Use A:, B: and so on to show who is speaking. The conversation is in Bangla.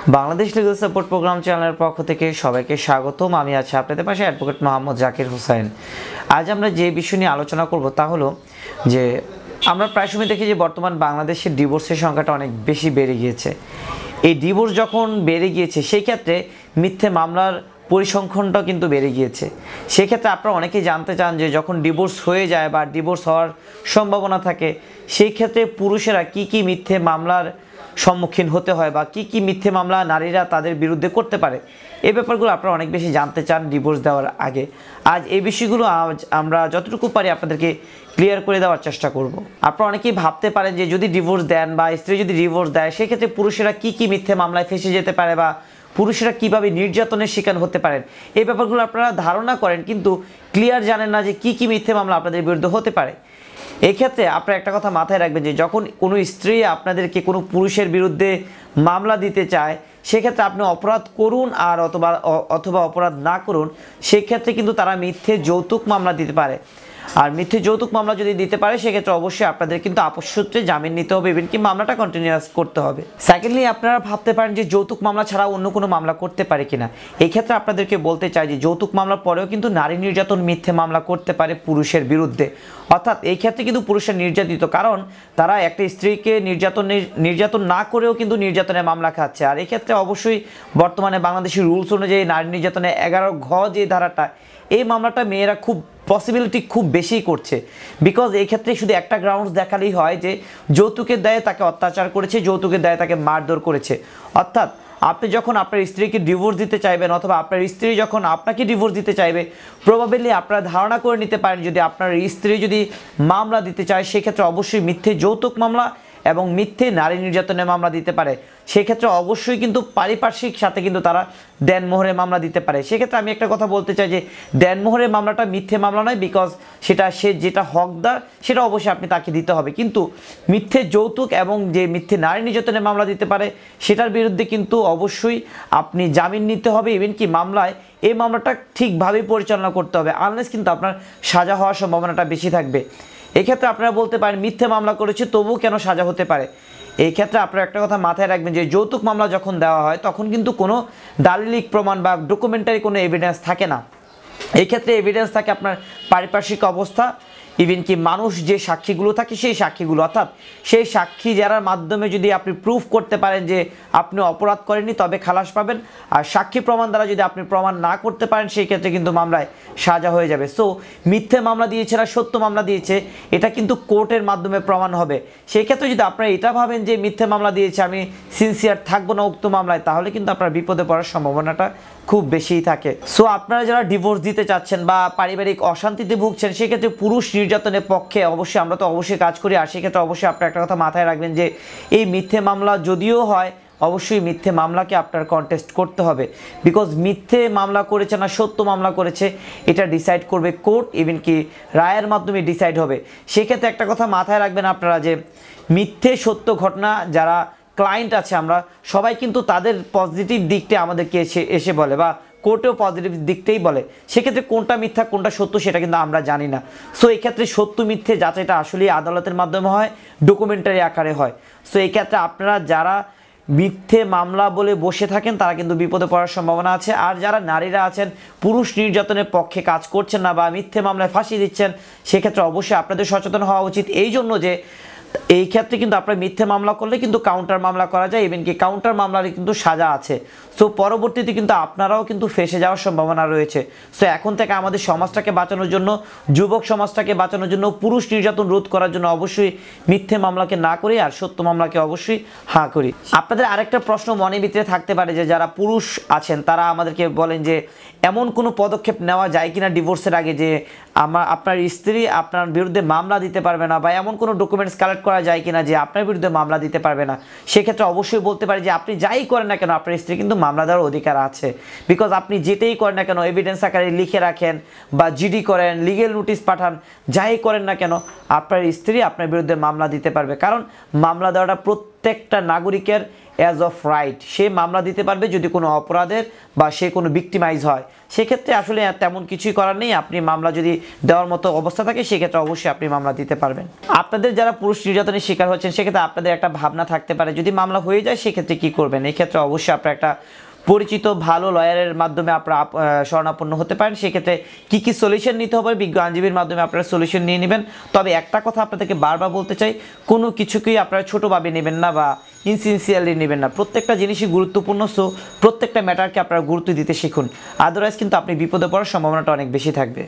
A: বাংলাদেশ লিগ্যাল সাপোর্ট প্রোগ্রাম চ্যানেলের পক্ষ থেকে সবাইকে স্বাগতম। আমি আছি আপনাদের পাশে অ্যাডভোকেট মোহাম্মদ জাকির হোসেন। আজ আমরা যে বিষয় নিয়ে আলোচনা করব তা হলো যে আমরা প্রায় সময় দেখি যে বর্তমান বাংলাদেশের ডিভোর্সের সংখ্যাটা অনেক বেশি বেড়ে গিয়েছে। এই ডিভোর্স যখন বেড়ে গিয়েছে সেই ক্ষেত্রে মিথ্যে মামলার পরিসংখ্যানটা কিন্তু বেড়ে গিয়েছে। সেক্ষেত্রে আপনারা অনেকেই জানতে চান যে যখন ডিভোর্স হয়ে যায় বা ডিভোর্স হওয়ার সম্ভাবনা থাকে সেই ক্ষেত্রে পুরুষেরা কি মিথ্যে মামলার সম্মুখীন হতে হয় বা কি মিথ্যে মামলা নারীরা তাদের বিরুদ্ধে করতে পারে, এই ব্যাপারগুলো আপনারা অনেক বেশি জানতে চান ডিভোর্স দেওয়ার আগে। আজ এই বিষয়গুলো আমরা যতটুকু পারি আপনাদেরকে ক্লিয়ার করে দেওয়ার চেষ্টা করব। আপনারা অনেকেই ভাবতে পারেন যে যদি ডিভোর্স দেন বা স্ত্রী যদি ডিভোর্স দেয় সেক্ষেত্রে পুরুষেরা কি মিথ্যে মামলায় ফেঁসে যেতে পারে বা পুরুষেরা কিভাবে নির্যাতনের শিকার হতে পারেন, এই ব্যাপারগুলো আপনারা ধারণা করেন কিন্তু ক্লিয়ার জানেন না যে কি মিথ্যে মামলা আপনাদের বিরুদ্ধে হতে পারে। এই ক্ষেত্রে আপনারা একটা কথা মাথায় রাখবেন যে যখন কোনো স্ত্রী আপনাদেরকে কোনো পুরুষের বিরুদ্ধে মামলা দিতে চায় সেক্ষেত্রে আপনি অপরাধ করুন আর অথবা অপরাধ না করুন, সেক্ষেত্রে কিন্তু তারা মিথ্যে যৌতুক মামলা দিতে পারে। আর মিথ্যে যৌতুক মামলা যদি দিতে পারে সেক্ষেত্রে অবশ্যই আপনাদের কিন্তু আপস সূত্রে জামিন নিতে হবে এবং কি মামলাটা কন্টিনিউয়াস করতে হবে। সেকেন্ডলি আপনারা ভাবতে পারেন যে যৌতুক মামলা ছাড়া অন্য কোনো মামলা করতে পারে কিনা। এই ক্ষেত্রে আপনাদেরকে বলতে চাই যে যৌতুক মামলার পরেও কিন্তু নারী নির্যাতন মিথ্যে মামলা করতে পারে পুরুষের বিরুদ্ধে। অর্থাৎ এই ক্ষেত্রে কিন্তু পুরুষের নির্যাতিত, কারণ তারা একটা স্ত্রীকে নির্যাতন না করেও কিন্তু নির্যাতনের মামলা খাচ্ছে। আর এই ক্ষেত্রে অবশ্যই বর্তমানে বাংলাদেশের রুলস অনুযায়ী নারী নির্যাতনে 11 ঘ যে ধারাটা, এই মামলাটা মেয়েরা পসিবিলিটি খুব বেশি করছে। বিকজ এই ক্ষেত্রে শুধু একটা গ্রাউন্ডস দেখালেই হয় যে যৌতুকের দায়ে তাকে অত্যাচার করেছে, যৌতুকের দায়ে তাকে মারধর করেছে। অর্থাৎ আপনি যখন আপনার স্ত্রীকে ডিভোর্স দিতে চাইবেন অথবা আপনার স্ত্রী যখন আপনাকে ডিভোর্স দিতে চাইবে, প্রবাবলি আপনারা ধারণা করে নিতে পারেন যদি আপনার স্ত্রী যদি মামলা দিতে চায় সেক্ষেত্রে অবশ্যই মিথ্যে যৌতুক মামলা এবং মিথ্যে নারী নির্যাতনের মামলা দিতে পারে। সেক্ষেত্রে অবশ্যই কিন্তু পারিপার্শ্বিক সাথে কিন্তু তারা দেনমোহরের মামলা দিতে পারে। সেক্ষেত্রে আমি একটা কথা বলতে চাই যে দেনমোহরের মামলাটা মিথ্যে মামলা নয়, বিকজ সে যেটা হকদার সেটা অবশ্যই আপনি তাকে দিতে হবে। কিন্তু মিথ্যে যৌতুক এবং যে মিথ্যে নারী নির্যাতনের মামলা দিতে পারে সেটার বিরুদ্ধে কিন্তু অবশ্যই আপনি জামিন নিতে হবে। ইভেন কি মামলায় এই মামলাটা ঠিকভাবেই পরিচালনা করতে হবে, আনলেস কিন্তু আপনার সাজা হওয়ার সম্ভাবনাটা বেশি থাকবে। এক্ষেত্রে আপনারা বলতে পারেন মিথ্যে মামলা করেছে তবুও কেন সাজা হতে পারে। এই ক্ষেত্রে আপনারা একটা কথা মাথায় রাখবেন যে যৌতুক মামলা যখন দেওয়া হয় তখন কিন্তু কোনো দালিলিক প্রমাণ বা ডকুমেন্টারি কোনো এভিডেন্স থাকে না। এই ক্ষেত্রে এভিডেন্স থাকে আপনার পারিপার্শ্বিক অবস্থা, ইভেন কি মানুষ যে সাক্ষীগুলো থাকে সেই সাক্ষীগুলো, অর্থাৎ সেই সাক্ষী যারার মাধ্যমে যদি আপনি প্রুফ করতে পারেন যে আপনি অপরাধ করেননি তবে খালাস পাবেন। আর সাক্ষী প্রমাণ দ্বারা যদি আপনি প্রমাণ না করতে পারেন সেই ক্ষেত্রে কিন্তু মামলায় সাজা হয়ে যাবে। সো মিথ্যে মামলা দিয়েছে না সত্য মামলা দিয়েছে এটা কিন্তু কোর্টের মাধ্যমে প্রমাণ হবে। সেই ক্ষেত্রে যদি আপনারা এটা ভাবেন যে মিথ্যে মামলা দিয়েছে আমি সিনসিয়ার থাকবো না উক্ত মামলায়, তাহলে কিন্তু আপনার বিপদে পড়ার সম্ভাবনাটা খুব বেশিই থাকে। সো আপনারা যারা ডিভোর্স দিতে চাচ্ছেন বা পারিবারিক অশান্তিতে ভুগছেন সেক্ষেত্রে পুরুষ নির্যাতনের পক্ষে অবশ্যই আমরা তো অবশ্যই কাজ করি। আর সেক্ষেত্রে অবশ্যই আপনার একটা কথা মাথায় রাখবেন যে এই মিথ্যে মামলা যদিও হয় অবশ্যই মিথ্যে মামলাকে আপনার কন্টেস্ট করতে হবে। বিকজ মিথ্যে মামলা করেছে না সত্য মামলা করেছে এটা ডিসাইড করবে কোর্ট, ইভেন কি রায়ের মাধ্যমে ডিসাইড হবে। সেক্ষেত্রে একটা কথা মাথায় রাখবেন আপনারা যে মিথ্যে সত্য ঘটনা যারা ক্লায়েন্ট আছে আমরা সবাই কিন্তু তাদের পজিটিভ দিকটা আমাদেরকে এসে বলে বা কোর্টেও পজিটিভ দিকটাই বলে। সেক্ষেত্রে কোনটা মিথ্যা কোনটা সত্য সেটা কিন্তু আমরা জানি না। সো এই ক্ষেত্রে সত্য মিথ্যে যাচাইটা আসলেই আদালতের মাধ্যমে হয়, ডকুমেন্টারি আকারে হয়। সো এই ক্ষেত্রে আপনারা যারা মিথ্যে মামলা বলে বসে থাকেন তারা কিন্তু বিপদে পড়ার সম্ভাবনা আছে। আর যারা নারীরা আছেন পুরুষ নির্যাতনের পক্ষে কাজ করছেন না বা মিথ্যে মামলায় ফাঁসি দিচ্ছেন সেক্ষেত্রে অবশ্যই আপনাদের সচেতন হওয়া উচিত। এই জন্য যে এই ক্ষেত্রে কিন্তু আপনার মিথ্যে মামলা করলে কিন্তু কাউন্টার মামলা করা যায়, ইভেন কি কাউন্টার মামলার কিন্তু সাজা আছে। সো পরবর্তীতে কিন্তু আপনারাও কিন্তু ফেঁসে যাওয়ার সম্ভাবনা রয়েছে। সো এখন থেকে আমাদের সমাজটাকে বাঁচানোর জন্য, যুবক সমাজটাকে বাঁচানোর জন্য, পুরুষ নির্যাতন রোধ করার জন্য অবশ্যই মিথ্যে মামলাকে না করি আর সত্য মামলাকে অবশ্যই হাঁ করি। আপনাদের আরেকটা প্রশ্ন মনের ভিতরে থাকতে পারে যে যারা পুরুষ আছেন তারা আমাদেরকে বলেন যে এমন কোনো পদক্ষেপ নেওয়া যায় কিনা ডিভোর্সের আগে যে আপনার স্ত্রী আপনার বিরুদ্ধে মামলা দিতে পারবে না বা এমন কোনো ডকুমেন্টস কালেক্ট করা যায় কিনা যে আপনার বিরুদ্ধে মামলা দিতে পারবে না। সেক্ষেত্রে অবশ্যই বলতে পারি যে আপনি যাই করেন না কেন আপনার স্ত্রী কিন্তু মামলা দেওয়ার অধিকার আছে। বিকজ আপনি যেটাই করেন না কেন এভিডেন্স আকারে লিখে রাখেন বা জিডি করেন, লিগেল নোটিশ পাঠান, যাই করেন না কেন আপনার স্ত্রী আপনার বিরুদ্ধে মামলা দিতে পারবে। কারণ মামলা দেওয়াটা প্রত্যেকটা নাগরিকের অ্যাজ অফ রাইট, সে মামলা দিতে পারবে যদি কোনো অপরাধের বা সে কোনো ভিক্টিমাইজ হয়। সেক্ষেত্রে আসলে তেমন কিছুই করার নেই, আপনি মামলা যদি দেওয়ার মতো অবস্থা থাকে সেক্ষেত্রে অবশ্যই আপনি মামলা দিতে পারবেন। আপনাদের যারা পুরুষ নির্যাতনের শিকার হচ্ছেন সেক্ষেত্রে আপনাদের একটা ভাবনা থাকতে পারে যদি মামলা হয়ে যায় সেক্ষেত্রে কী করবেন। এই ক্ষেত্রে অবশ্যই আপনার একটা পরিচিত ভালো লয়ারের মাধ্যমে আপনারা শরণাপন্ন হতে পারেন। সেক্ষেত্রে কী কী সলিউশন নিতে হবে বিজ্ঞ আইনজীবীর মাধ্যমে আপনারা সলিউশন নিয়ে নেবেন। তবে একটা কথা আপনাদেরকে বারবার বলতে চাই, কোনো কিছুকেই আপনারা ছোটোভাবে নেবেন না বা ইনসিনসিয়ারলি নেবেন না, প্রত্যেকটা জিনিসই গুরুত্বপূর্ণ। সো প্রত্যেকটা ম্যাটারকে আপনারা গুরুত্ব দিতে শিখুন, আদারওয়াইজ কিন্তু আপনি বিপদে পড়ার সম্ভাবনাটা অনেক বেশি থাকবে।